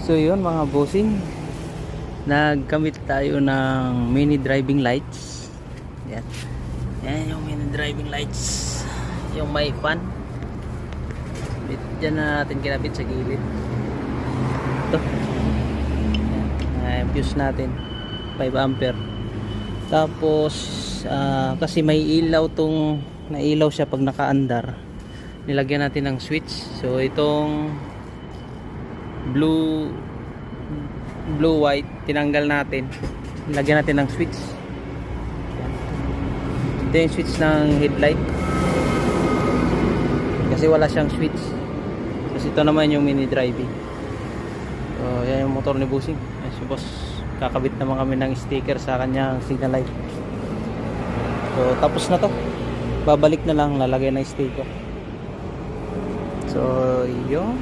So yun mga bossing, nagkamit tayo ng mini driving lights. Yan. Yan yung mini driving lights, yung may fan. Diyan na natin kinabit sa gilid. Ito. Yan. Fuse natin 5 ampere. Tapos kasi may ilaw tong, nailaw siya pag nakaandar, nilagyan natin ng switch. So itong blue white tinanggal natin, nilagyan natin ng switch. Ito yung switch ng headlight kasi wala siyang switch. Kasi ito naman yung mini driving. So yan yung motor ni Bossing. Yan si boss, kakabit naman kami ng sticker sa kanyang signal light. So tapos na to, babalik na lang, lalagay na sticker. So yun.